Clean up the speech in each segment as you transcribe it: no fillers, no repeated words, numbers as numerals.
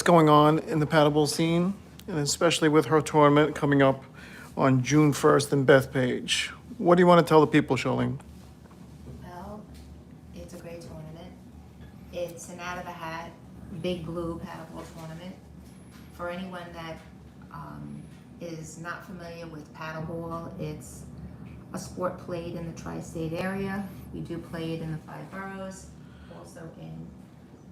going on in the paddleball scene, and especially with her tournament coming up on June 1st in Bethpage. What do you want to tell the people, Charlene? Well, it's a great tournament. It's an out-of-the-hat, big blue paddleball tournament. For anyone that is not familiar with paddleball, it's a sport played in the tri-state area. We do play it in the 5 boroughs, also in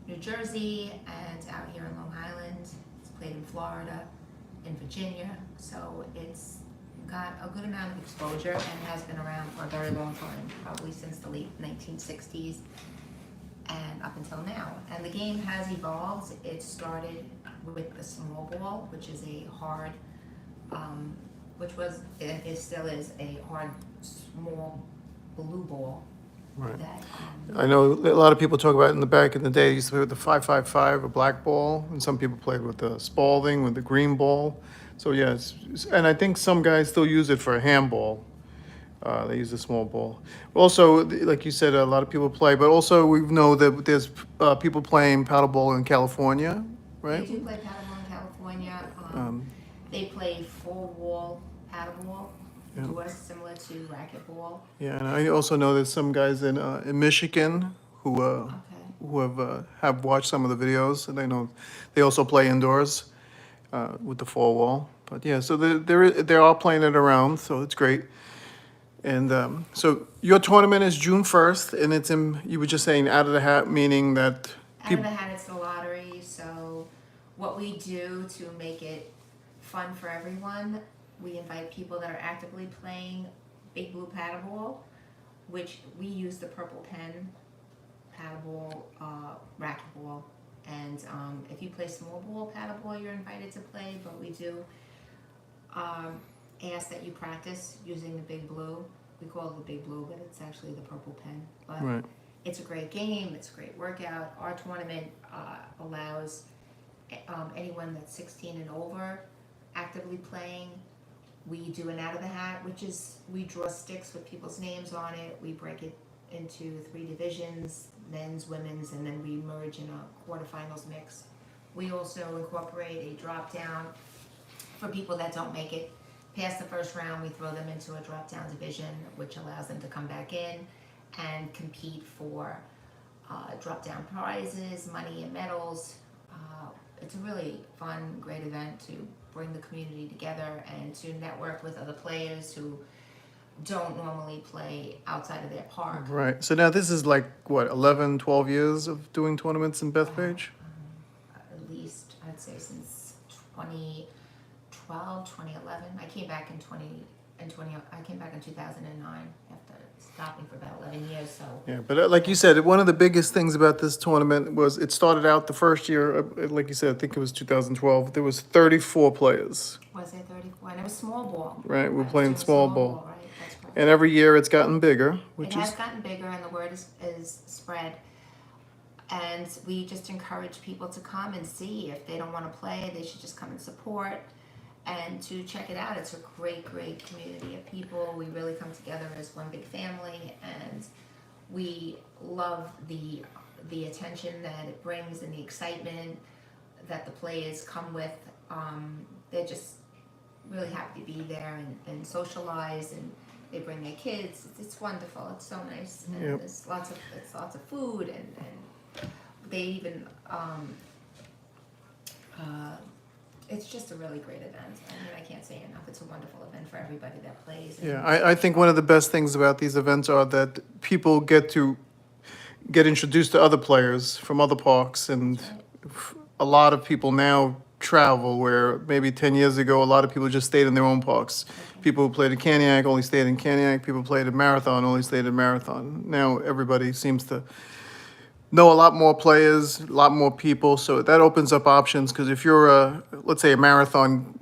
New Jersey and out here in Long Island. It's played in Florida, in Virginia, so it's got a good amount of exposure and has been around for a very long time, probably since the late 1960s and up until now. And the game has evolved. It started with the small ball, which is a hard, it still is a hard, small blue ball. Right. That, I know a lot of people talk about in the back in the day, they used to play with the 555, a black ball, and some people played with the Spalding, with the green ball. So yes, and I think some guys still use it for a handball. They use a small ball. Also, like you said, a lot of people play, but also we know that there's people playing paddleball in California, right? They do play paddleball in California. They play full wall paddleball, Yeah. which was similar to racquetball. Yeah, and I also know there's some guys in Michigan who have watched some of the videos, and I know they also play indoors with the four wall. But yeah, so they are playing it around, so it's great. And so your tournament is June 1st, and it's in, you were just saying out of the hat, meaning that Out of the hat, it's the lottery. So what we do to make it fun for everyone, we invite people that are actively playing big blue paddleball, which we use the purple pen paddleball, racquetball. And if you play small ball paddleball, you're invited to play, but we do ask that you practice using the big blue. We call it the big blue, but it's actually the purple pen. But right. it's a great game. It's a great workout. Our tournament allows anyone that's 16 and over actively playing. We do an out of the hat, which is we draw sticks with people's names on it. We break it into 3 divisions, men's, women's, and then we merge in a quarterfinals mix. We also incorporate a drop down for people that don't make it past the first round. We throw them into a drop down division, which allows them to come back in and compete for drop down prizes, money and medals. It's a really fun, great event to bring the community together and to network with other players who don't normally play outside of their park. Right. So now this is like, what, 11, 12 years of doing tournaments in Bethpage? At least, I'd say since 2012, 2011. I came back in 2009 after stopping for about 11 years. So Yeah, but like you said, one of the biggest things about this tournament was it started out the first year, like you said, I think it was 2012, there was 34 players, was it 34? And it was small ball. right? We're Right, playing it was small ball. right? That's correct. And every year it's gotten bigger, It which has is, gotten bigger and the word is spread. And we just encourage people to come and see. If they don't want to play, they should just come and support and to check it out. It's a great, great community of people. We really come together as one big family, and we love the attention that it brings and the excitement that the players come with. They're just really happy to be there and socialize, and they bring their kids. It's wonderful. It's so nice. And Yep. there's lots of food, and they even it's just a really great event. I mean, I can't say enough. It's a wonderful event for everybody that plays. And yeah, I think one of the best things about these events are that people get introduced to other players from other parks, and a lot of people now travel where maybe 10 years ago, a lot of people just stayed in their own parks. People who played in Caniac only stayed in Caniac. People who played in Marathon only stayed in Marathon. Now everybody seems to know a lot more players, a lot more people, so that opens up options, because if you're let's say a Marathon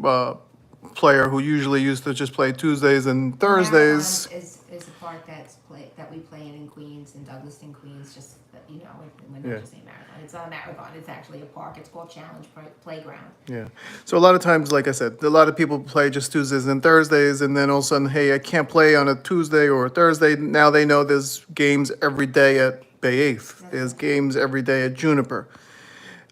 player who usually used to just play Tuesdays and Thursdays, Marathon is a park that we play in Queens, in Douglaston, Queens. Just that, we're not Yeah. just saying marathon. It's not a marathon. It's actually a park. It's called Challenge Playground. yeah. So a lot of times, like I said, a lot of people play just Tuesdays and Thursdays, and then all of a sudden, hey, I can't play on a Tuesday or a Thursday. Now they know there's games every day at Bay 8th. There's games every day at Juniper.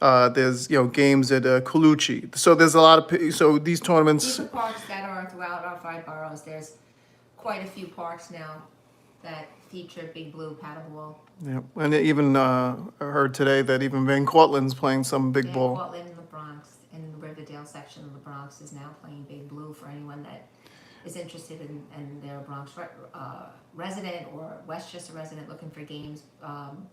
There's, games at Colucci. So there's a lot of, so these tournaments, These are parks that are throughout our 5 boroughs. There's quite a few parks now that feature Big Blue paddleball. yeah, and even, I heard today that even Van Cortlandt's playing some big Dan ball. Cortland in the Bronx, in the Riverdale section of the Bronx, is now playing Big Blue for anyone that is interested in, and they're a Bronx resident or Westchester resident looking for games.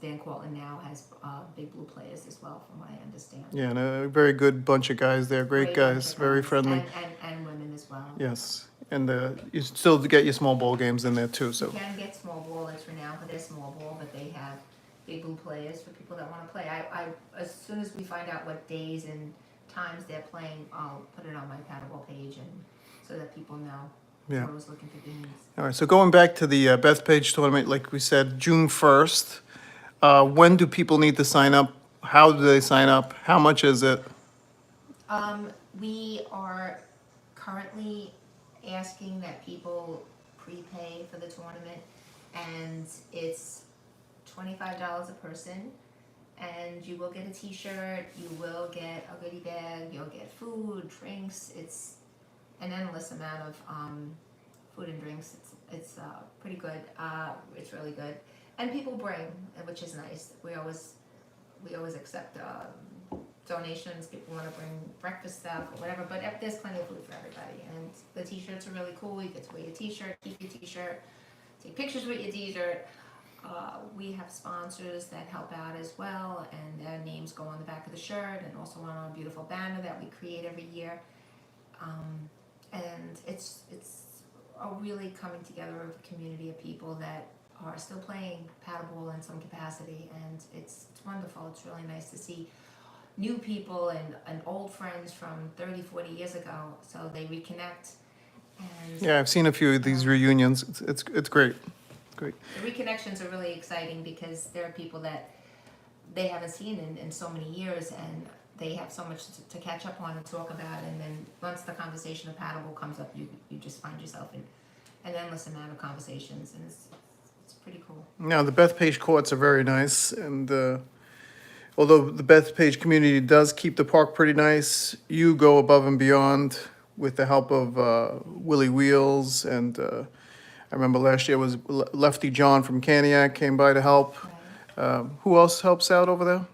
Dan Cortland now has Big Blue players as well, from what I understand. Yeah, and a very good bunch of guys there, great Great bunch guys, of very guys, friendly. and women as well. Yes, and you still get your small ball games in there too, so. You can get small ball, it's renowned for their small ball, but they have Big Blue players for people that want to play. As soon as we find out what days and times they're playing, I'll put it on my paddleball page, and so that people know. Yeah. I was looking for games. All right, so going back to the Bethpage tournament, like we said, June 1st, when do people need to sign up? How do they sign up? How much is it? We are currently asking that people prepay for the tournament, and it's $25 a person, and you will get a t-shirt, you will get a goodie bag, you'll get food, drinks. It's an endless amount of food and drinks. It's pretty good. It's really good, and people bring, which is nice. We always accept donations. People want to bring breakfast stuff or whatever, but there's plenty of food for everybody. And the t-shirts are really cool. You get to wear your t-shirt, keep your t-shirt, take pictures with your t-shirt. We have sponsors that help out as well, and their names go on the back of the shirt and also on our beautiful banner that we create every year. And it's a really coming together of a community of people that are still playing paddleball in some capacity, and it's wonderful. It's really nice to see new people and old friends from 30, 40 years ago, so they reconnect. And Yeah, I've seen a few of these reunions. It's great. Great. the reconnections are really exciting because there are people that they haven't seen in so many years, and they have so much to catch up on and talk about. And then once the conversation of paddleball comes up, you just find yourself in an endless amount of conversations, and it's pretty cool. Now, the Bethpage courts are very nice, and although the Bethpage community does keep the park pretty nice, you go above and beyond with the help of Willie Wheels, and I remember last year was Lefty John from Caniac came by to help. Right. Who else helps out over there?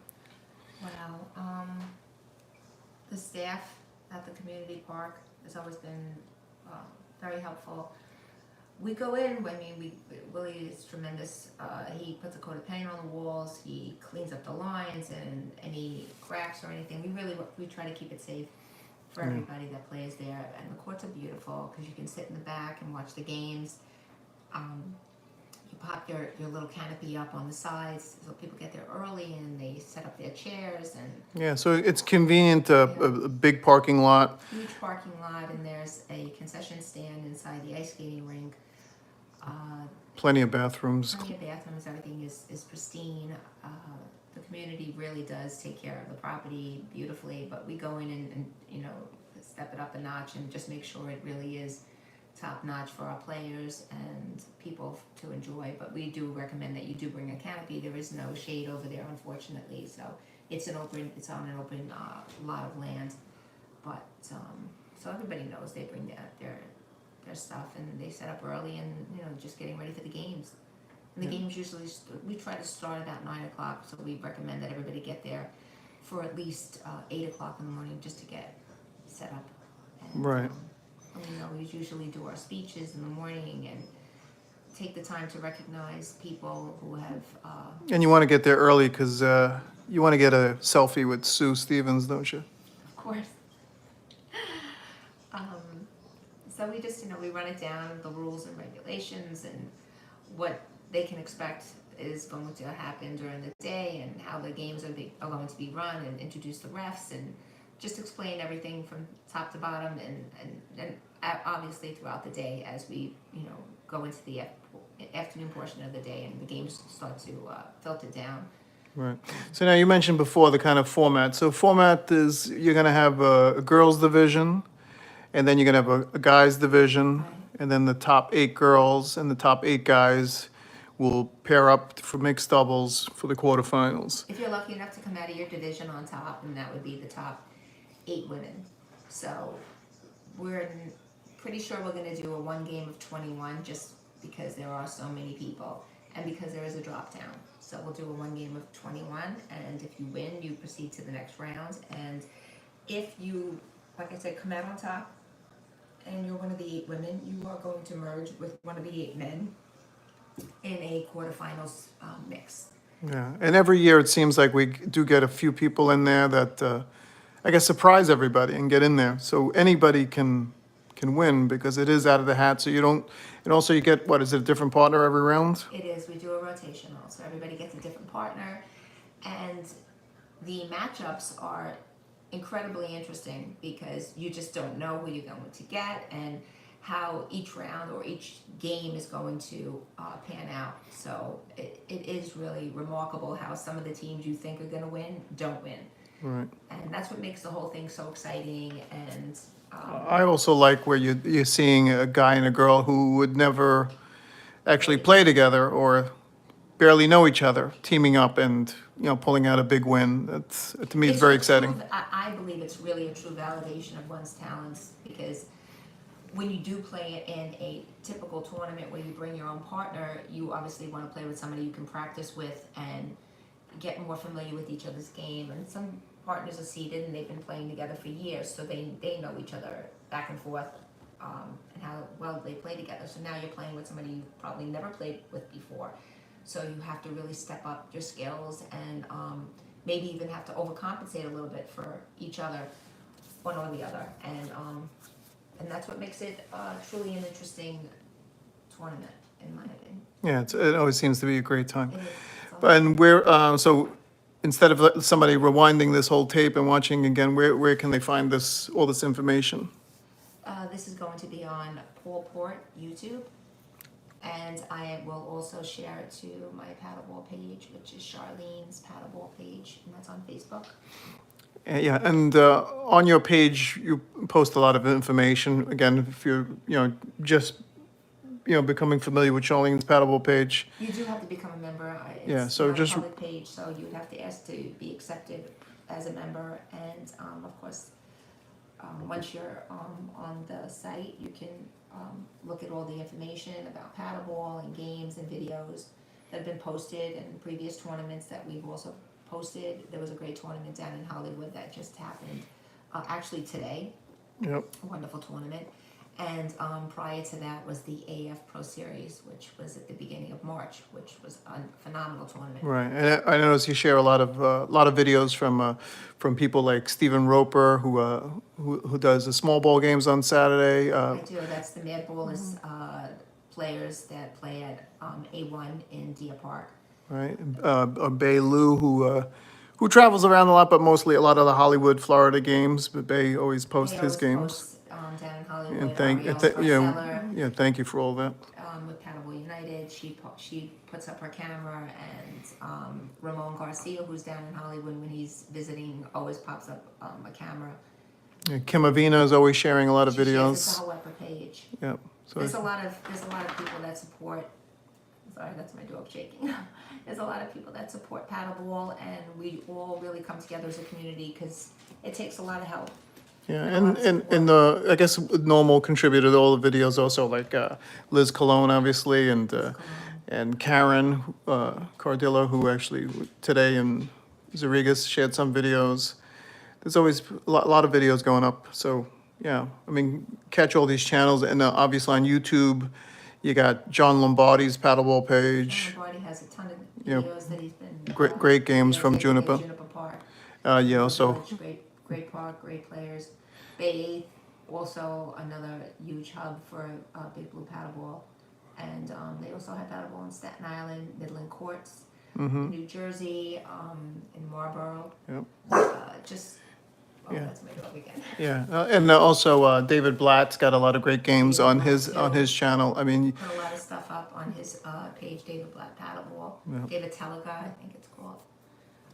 Wow. The staff at the community park has always been very helpful. We go in, Willie is tremendous. He puts a coat of paint on the walls, he cleans up the lines and any cracks or anything. We try to keep it safe for everybody that plays there. And the courts are beautiful because you can sit in the back and watch the games. You pop your little canopy up on the sides so people get there early, and they set up their chairs, and Yeah, so it's convenient, a big parking lot. huge parking lot, and there's a concession stand inside the ice skating rink. Plenty of bathrooms. Plenty of bathrooms, everything is pristine. The community really does take care of the property beautifully, but we go in and step it up a notch and just make sure it really is top notch for our players and people to enjoy. But we do recommend that you do bring a canopy. There is no shade over there, unfortunately, so it's on an open lot of land. But so everybody knows they bring their stuff, and they set up early, and just getting ready for the games. And the games usually we try to start about 9 o'clock, so we recommend that everybody get there for at least 8 o'clock in the morning just to get set up. And, Right. We usually do our speeches in the morning and take the time to recognize people who have. And you want to get there early because you want to get a selfie with Sue Stevens, don't you? Of course. So we just, we run it down, the rules and regulations, and what they can expect is going to happen during the day, and how the games are going to be run, and introduce the refs, and just explain everything from top to bottom, and obviously throughout the day as we, go into the afternoon portion of the day, and the games start to filter down. Right. So now you mentioned before the kind of format. So format is you're going to have a girls division, and then you're going to have a guys division, Right. and then the top 8 girls and the top 8 guys will pair up for mixed doubles for the quarterfinals. If you're lucky enough to come out of your division on top, then that would be the top 8 women. So we're pretty sure we're going to do a 1 game of 21 just because there are so many people and because there is a drop down. So we'll do a 1 game of 21, and if you win, you proceed to the next round. And if you, like I said, come out on top and you're one of the 8 women, you are going to merge with one of the 8 men in a quarterfinals mix. Yeah, and every year it seems like we do get a few people in there that, I guess, surprise everybody and get in there. So anybody can win because it is out of the hat. So you don't, and also you get, what is it, a different partner every round? It is. We do a rotational, so everybody gets a different partner, and the matchups are incredibly interesting because you just don't know who you're going to get and how each round or each game is going to pan out. So it is really remarkable how some of the teams you think are going to win don't win. Right. And that's what makes the whole thing so exciting. And I also like where you're seeing a guy and a girl who would never actually play together or barely know each other, teaming up and, pulling out a big win. That's, to me, it's very a true- exciting. I believe it's really a true validation of one's talents because when you do play in a typical tournament where you bring your own partner, you obviously want to play with somebody you can practice with and get more familiar with each other's game. And some partners are seeded and they've been playing together for years, so they know each other back and forth and how well they play together. So now you're playing with somebody you've probably never played with before. So you have to really step up your skills and maybe even have to overcompensate a little bit for each other, one or the other. And that's what makes it truly an interesting tournament, in my opinion. Yeah, it always seems to be a great time. It is. And so instead of somebody rewinding this whole tape and watching again, where can they find all this information? This is going to be on Paul Port YouTube, and I will also share it to my paddleball page, which is Charlene's paddleball page, and that's on Facebook. Yeah, and on your page, you post a lot of information. Again, if you're, just, becoming familiar with Charlene's paddleball page. You do have to become a member. Yeah, It's so not just- a public page, so you would have to ask to be accepted as a member. And of course, once you're on the site, you can look at all the information about paddleball and games and videos that have been posted and previous tournaments that we've also posted. There was a great tournament down in Hollywood that just happened actually today. Yep. A wonderful tournament. And prior to that was the AF Pro Series, which was at the beginning of March, which was a phenomenal tournament. Right, and I notice you share a lot of videos from people like Stephen Roper, who does the small ball games on Saturday. I do. That's the Mad Ballers players that play at A1 in Deer Park. Right, Bay Lou, who travels around a lot, but mostly a lot of the Hollywood, Florida games. But Bay always posts They his always games. post, down in Hollywood. And thank you for all that. With Paddleball United, she puts up her camera, and Ramon Garcia, who's down in Hollywood when he's visiting, always pops up a camera. Yeah, Kim Avina is always sharing a lot of She shares videos. the whole upper page. Yep. So There's a lot of people that support. Sorry, that's my dog shaking. There's a lot of people that support paddleball, and we all really come together as a community because it takes a lot of help. yeah, and a lot of and the I guess normal contributor to all the videos also like Liz Colon obviously and Karen Cardillo, who actually today in Zarigas shared some videos. There's always a lot of videos going up. So yeah, I mean, catch all these channels, and obviously on YouTube, you got John Lombardi's paddleball page. John Lombardi has a ton of Yeah. videos that he's been Great games from videotaping at Juniper. Juniper Park. Yeah, also Great park, great players. Bay 8, also another huge hub for Big Blue paddleball, and they also have paddleball in Staten Island, Midland Courts, New Jersey, in Marlboro. Yep. Yeah. That's my dog again. yeah, and also David Blatt's got a lot of great games on his channel. I mean, Put a lot of stuff up on his page, David Blatt Paddleball. Yeah. David Telica, I think it's called,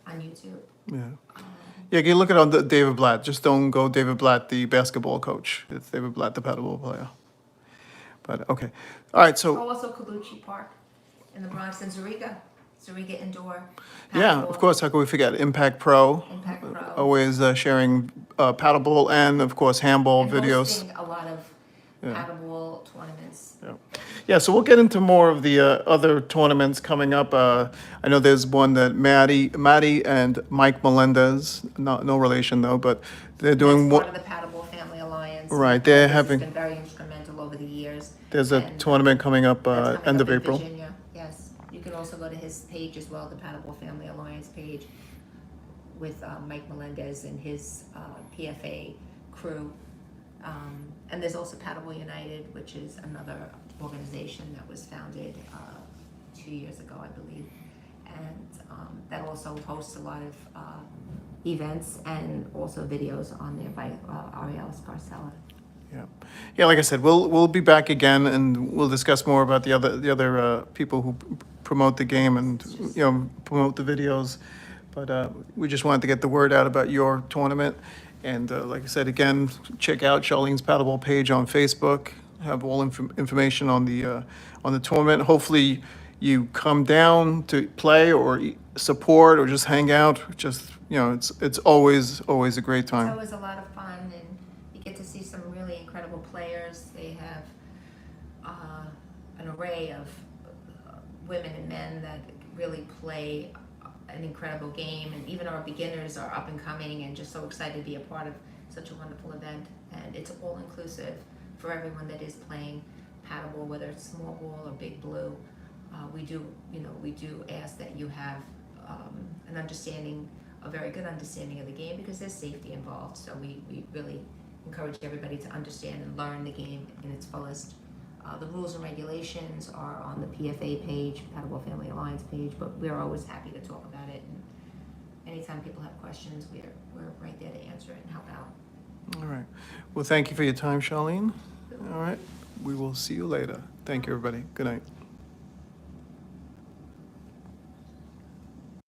on YouTube. yeah. Yeah, you look at on the David Blatt. Just don't go David Blatt, the basketball coach. It's David Blatt, the paddleball player. But okay, all right. So Also Calucci Park in the Bronx, and Zurika Indoor. Yeah, Paddleball, of course, how could we forget? Impact Pro, Impact Pro. always sharing paddleball and, of course, handball And videos. hosting a lot of paddleball tournaments. Yeah, so we'll get into more of the other tournaments coming up. I know there's one that Maddie and Mike Melendez, no relation though, but they're doing That's part one. of the Paddleball Family Alliance. Right, they're This has having- been very instrumental over the years. There's a And, tournament coming up that's coming end up of in April. Virginia. Yes, you can also go to his page as well, the Paddleball Family Alliance page, with Mike Melendez and his PFA crew. And there's also Paddleball United, which is another organization that was founded 2 years ago, I believe. And that also hosts a lot of events and also videos on there by Ariel Scarcella. Yeah, like I said, we'll be back again and we'll discuss more about the other people who promote the game and promote the videos. But we just wanted to get the word out about your tournament. And like I said, again, check out Charlene's Paddleball page on Facebook. Have all information on the tournament. Hopefully, you come down to play or support or just hang out. Just it's always a great It's time. always a lot of fun, and you get to see some really incredible players. They have an array of women and men that really play an incredible game, and even our beginners are up and coming and just so excited to be a part of such a wonderful event. And it's all inclusive for everyone that is playing paddleball, whether it's small ball or big blue. We do ask that you have an understanding, a very good understanding of the game, because there's safety involved. So we really encourage everybody to understand and learn the game in its fullest. The rules and regulations are on the PFA page, Paddleball Family Alliance page, but we're always happy to talk about it. And anytime people have questions, we're right there to answer it and help out. All right. Well, thank you for your time, Charlene. All right. We will see you later. Thank you, everybody. Good night.